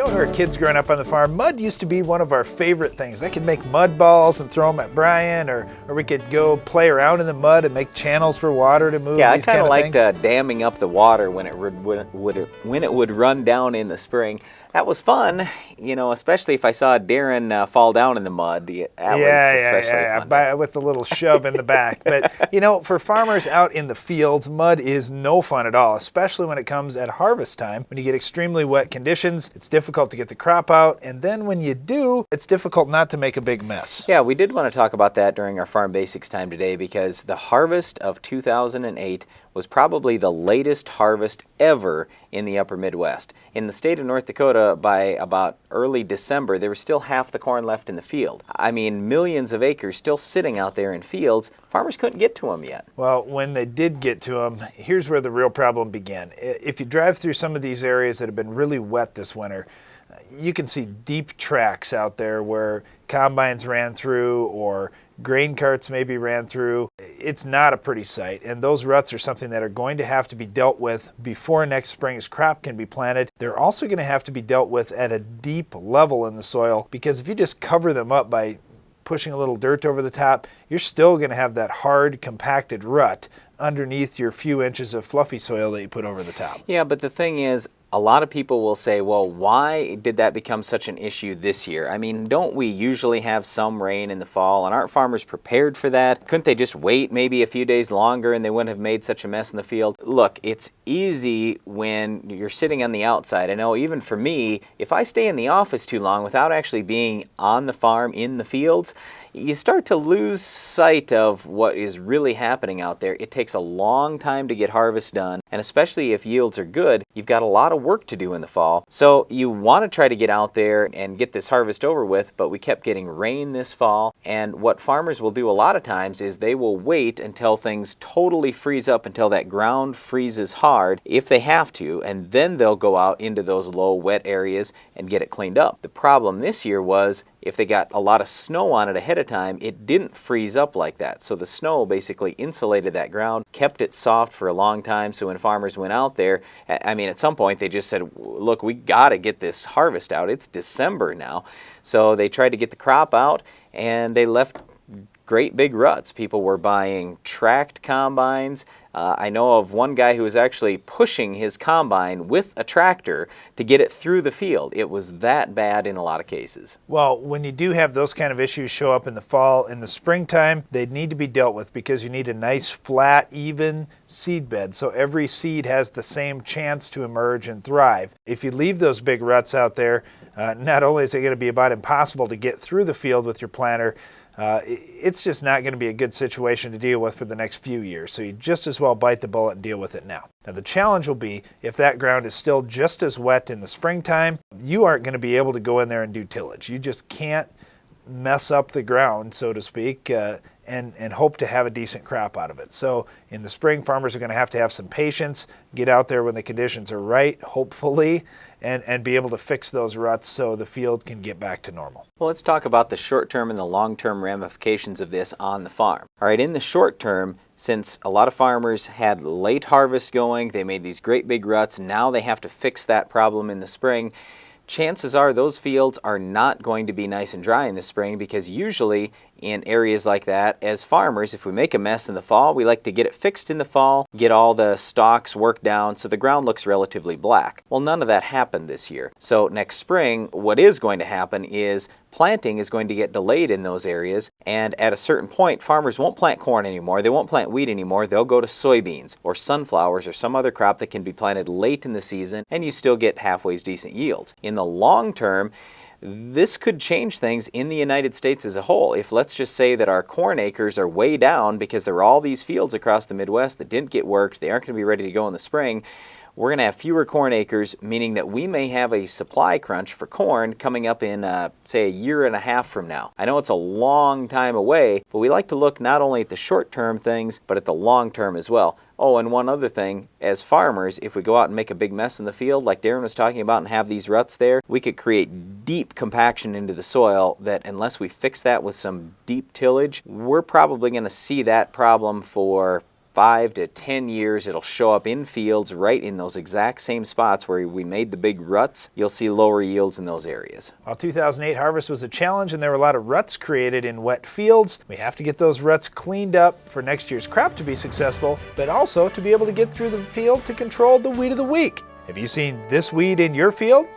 When we were kids growing up on the farm, mud used to be one of our favorite things. I could make mud balls and throw them at Brian, or we could go play around in the mud and make channels for water to move. Yeah, I these kind of liked things. damming up the water when it would run down in the spring. That was fun, especially if I saw Darren fall down in the mud. That was especially fun. With the little shove in the back. But, for farmers out in the fields, mud is no fun at all, especially when it comes at harvest time. When you get extremely wet conditions, it's difficult to get the crop out. And then when you do, it's difficult not to make a big mess. Yeah, we did want to talk about that during our Farm Basics time today because the harvest of 2008 was probably the latest harvest ever in the upper Midwest. In the state of North Dakota, by about early December, there was still half the corn left in the field. I mean, millions of acres still sitting out there in fields. Farmers couldn't get to them yet. Well, when they did get to them, here's where the real problem began. If you drive through some of these areas that have been really wet this winter, you can see deep tracks out there where combines ran through or grain carts maybe ran through. It's not a pretty sight, and those ruts are something that are going to have to be dealt with before next spring's crop can be planted. They're also going to have to be dealt with at a deep level in the soil, because if you just cover them up by pushing a little dirt over the top, you're still going to have that hard, compacted rut underneath your few inches of fluffy soil that you put over the top. Yeah, but the thing is, a lot of people will say, well, why did that become such an issue this year? I mean, don't we usually have some rain in the fall, and aren't farmers prepared for that? Couldn't they just wait maybe a few days longer and they wouldn't have made such a mess in the field? Look, it's easy when you're sitting on the outside. I know even for me, if I stay in the office too long without actually being on the farm in the fields, you start to lose sight of what is really happening out there. It takes a long time to get harvest done, and especially if yields are good, you've got a lot of work to do in the fall. So you want to try to get out there and get this harvest over with, but we kept getting rain this fall, and what farmers will do a lot of times is they will wait until things totally freeze up, until that ground freezes hard, if they have to, and then they'll go out into those low wet areas and get it cleaned up. The problem this year was, if they got a lot of snow on it ahead of time, it didn't freeze up like that. So the snow basically insulated that ground, kept it soft for a long time. So when farmers went out there, at some point they just said, look, we got to get this harvest out. It's December now. So they tried to get the crop out, and they left great big ruts. People were buying tracked combines. I know of one guy who was actually pushing his combine with a tractor to get it through the field. It was that bad in a lot of cases. Well, when you do have those kind of issues show up in the fall, in the springtime, they need to be dealt with, because you need a nice, flat, even seed bed, so every seed has the same chance to emerge and thrive. If you leave those big ruts out there, not only is it going to be about impossible to get through the field with your planter, it's just not going to be a good situation to deal with for the next few years. So you just as well bite the bullet and deal with it now. Now the challenge will be, if that ground is still just as wet in the springtime, you aren't going to be able to go in there and do tillage. You just can't mess up the ground, so to speak, and hope to have a decent crop out of it. So in the spring, farmers are going to have some patience, get out there when the conditions are right, hopefully, and be able to fix those ruts so the field can get back to normal. Well, let's talk about the short-term and the long-term ramifications of this on the farm. All right, in the short term, since a lot of farmers had late harvest going, they made these great big ruts, now they have to fix that problem in the spring. Chances are those fields are not going to be nice and dry in the spring, because usually in areas like that, as farmers, if we make a mess in the fall, we like to get it fixed in the fall, get all the stalks worked down so the ground looks relatively black. Well, none of that happened this year. So next spring, what is going to happen is planting is going to get delayed in those areas, and at a certain point, farmers won't plant corn anymore, they won't plant wheat anymore, they'll go to soybeans or sunflowers or some other crop that can be planted late in the season, and you still get halfway decent yields. In the long term, this could change things in the United States as a whole. If let's just say that our corn acres are way down because there are all these fields across the Midwest that didn't get worked, they aren't going to be ready to go in the spring, we're going to have fewer corn acres, meaning that we may have a supply crunch for corn coming up in, say, a year and a half from now. I know it's a long time away, but we like to look not only at the short-term things, but at the long-term as well. Oh, and one other thing, as farmers, if we go out and make a big mess in the field, like Darren was talking about, and have these ruts there, we could create deep compaction into the soil that, unless we fix that with some deep tillage, we're probably going to see that problem for 5 to 10 years, it'll show up in fields right in those exact same spots where we made the big ruts. You'll see lower yields in those areas. While 2008 harvest was a challenge and there were a lot of ruts created in wet fields, we have to get those ruts cleaned up for next year's crop to be successful, but also to be able to get through the field to control the weed of the week. Have you seen this weed in your field?